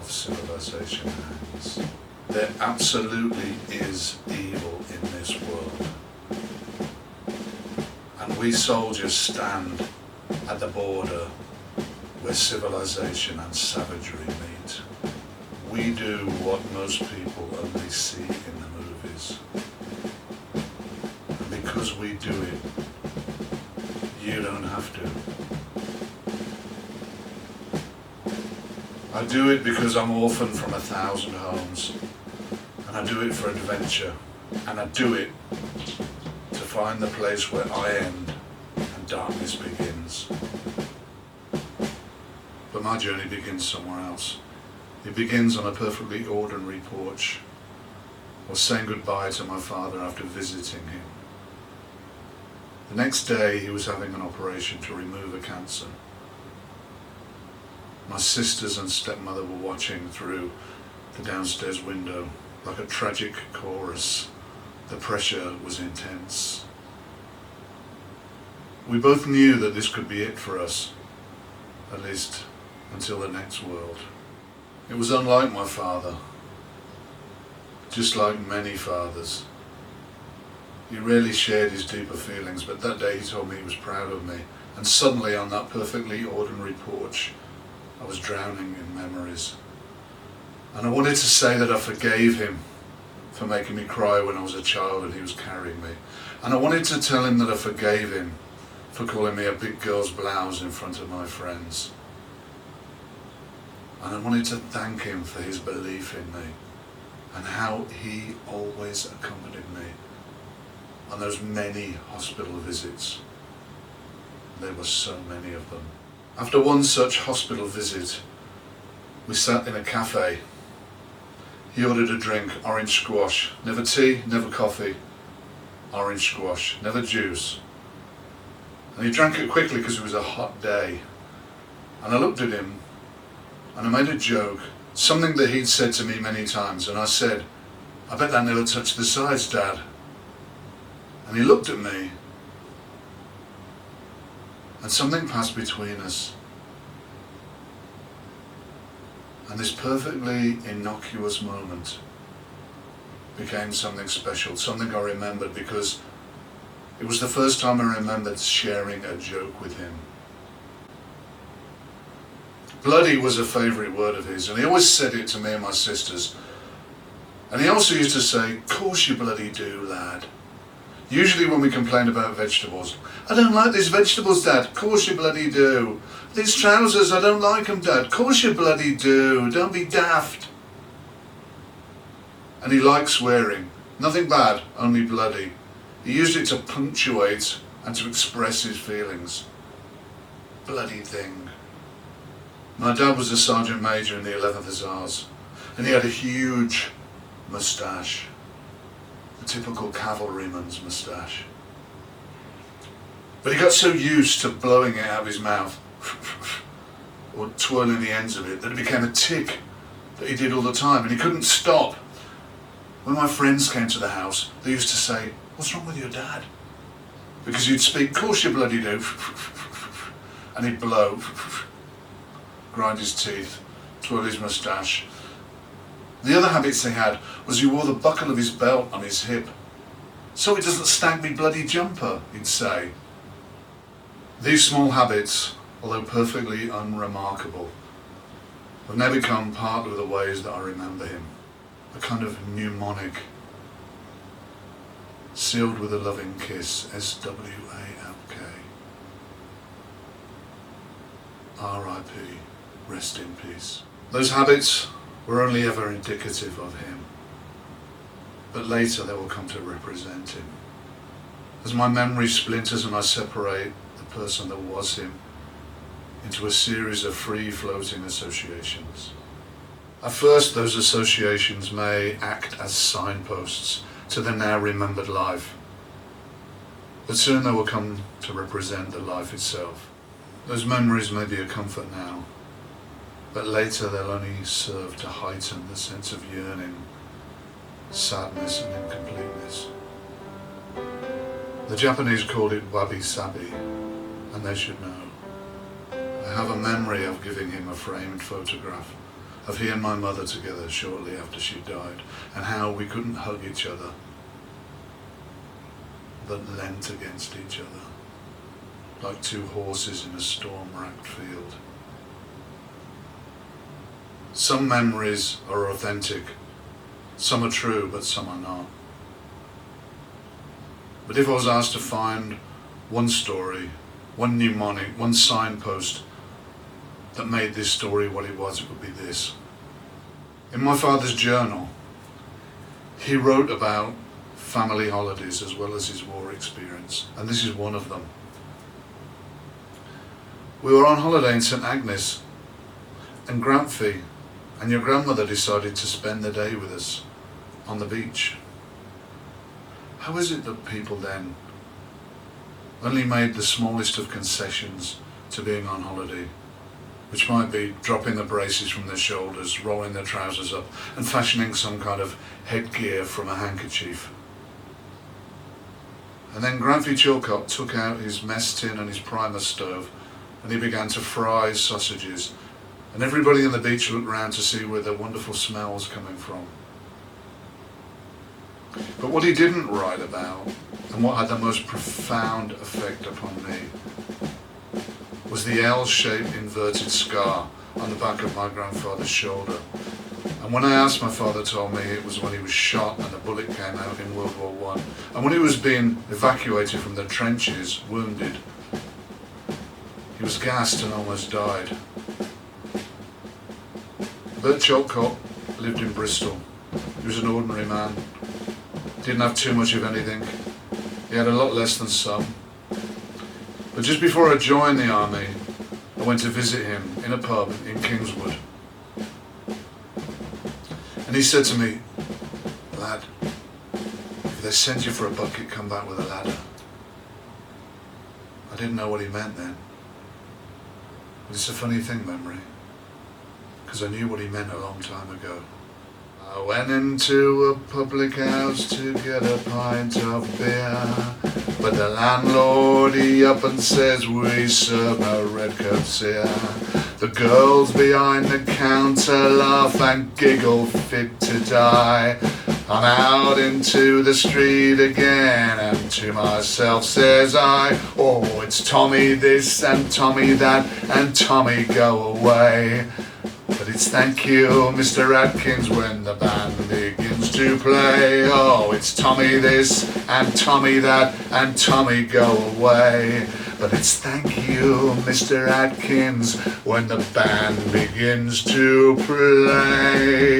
of civilization hangs. There absolutely is evil in this world. And we soldiers stand at the border where civilization and savagery meet. We do what most people only see in the movies. And because we do it, you don't have to. I do it because I'm orphaned from 1,000 homes, and I do it for adventure, and I do it to find the place where I end and darkness begins. But my journey begins somewhere else. It begins on a perfectly ordinary porch. I was saying goodbye to my father after visiting him. The next day he was having an operation to remove a cancer. My sisters and stepmother were watching through the downstairs window like a tragic chorus. The pressure was intense. We both knew that this could be it for us, at least until the next world. It was unlike my father, just like many fathers. He rarely shared his deeper feelings, but that day he told me he was proud of me, and suddenly on that perfectly ordinary porch, I was drowning in memories. And I wanted to say that I forgave him for making me cry when I was a child and he was carrying me. And I wanted to tell him that I forgave him for calling me a big girl's blouse in front of my friends. And I wanted to thank him for his belief in me and how he always accompanied me on those many hospital visits. There were so many of them. After one such hospital visit, we sat in a cafe. He ordered a drink, orange squash. Never tea, never coffee. Orange squash, never juice. And he drank it quickly because it was a hot day. And I looked at him and I made a joke, something that he'd said to me many times. And I said, "I bet that never touched the sides, Dad." And he looked at me and something passed between us. And this perfectly innocuous moment became something special, something I remembered because it was the first time I remembered sharing a joke with him. Bloody was a favourite word of his, and he always said it to me and my sisters. And he also used to say, "Course you bloody do, lad." Usually when we complained about vegetables. "I don't like these vegetables, Dad." "Course you bloody do." "These trousers, I don't like them, Dad." "Course you bloody do. Don't be daft." And he liked swearing. Nothing bad, only bloody. He used it to punctuate and to express his feelings. Bloody thing. My dad was a sergeant major in the 11th Hussars, and he had a huge moustache. A typical cavalryman's moustache. But he got so used to blowing it out of his mouth, or twirling the ends of it, that it became a tick that he did all the time, and he couldn't stop. When my friends came to the house, they used to say, "What's wrong with your dad?" Because he'd speak, "Course you bloody do," and he'd blow, grind his teeth, twirl his moustache. The other habits he had was he wore the buckle of his belt on his hip. "So it doesn't snag me bloody jumper," he'd say. These small habits, although perfectly unremarkable, have now become part of the ways that I remember him. A kind of mnemonic, sealed with a loving kiss, SWALK. R.I.P. Rest in peace. Those habits were only ever indicative of him, but later they will come to represent him. As my memory splinters and I separate the person that was him into a series of free-floating associations. At first, those associations may act as signposts to the now remembered life, but soon they will come to represent the life itself. Those memories may be a comfort now, but later they'll only serve to heighten the sense of yearning, sadness and incompleteness. The Japanese called it wabi-sabi, and they should know. I have a memory of giving him a framed photograph, of he and my mother together shortly after she died, and how we couldn't hug each other, but leant against each other, like two horses in a storm-racked field. Some memories are authentic, some are true, but some are not. But if I was asked to find one story, one mnemonic, one signpost that made this story what it was, it would be this. In my father's journal, he wrote about family holidays as well as his war experience, and this is one of them. We were on holiday in St Agnes, and Granfie and your grandmother decided to spend the day with us on the beach. How is it that people then only made the smallest of concessions to being on holiday, which might be dropping the braces from their shoulders, rolling their trousers up, and fashioning some kind of headgear from a handkerchief? And then Granfie Chilcott took out his mess tin and his primer stove, and he began to fry sausages, and everybody on the beach looked round to see where the wonderful smell was coming from. But what he didn't write about, and what had the most profound effect upon me, was the L-shaped inverted scar on the back of my grandfather's shoulder. And when I asked, my father told me it was when he was shot and the bullet came out in World War I. And when he was being evacuated from the trenches, wounded, he was gassed and almost died. Bert Chilcott lived in Bristol. He was an ordinary man. Didn't have too much of anything. He had a lot less than some. But just before I joined the army, I went to visit him in a pub in Kingswood. And he said to me, "Lad, if they send you for a bucket, come back with a ladder." I didn't know what he meant then. But it's a funny thing, memory, because I knew what he meant a long time ago. I went into a public house to get a pint of beer, but the landlord, he up and says, "We serve no redcoats here." The girls behind the counter laugh and giggle fit to die. I'm out into the street again, and to myself says I, "Oh, it's Tommy this and Tommy that, and Tommy go away." But it's "Thank you, Mr. Atkins," when the band begins to play. Oh, it's Tommy this and Tommy that, and Tommy go away. But it's "Thank you, Mr. Atkins," when the band begins to play.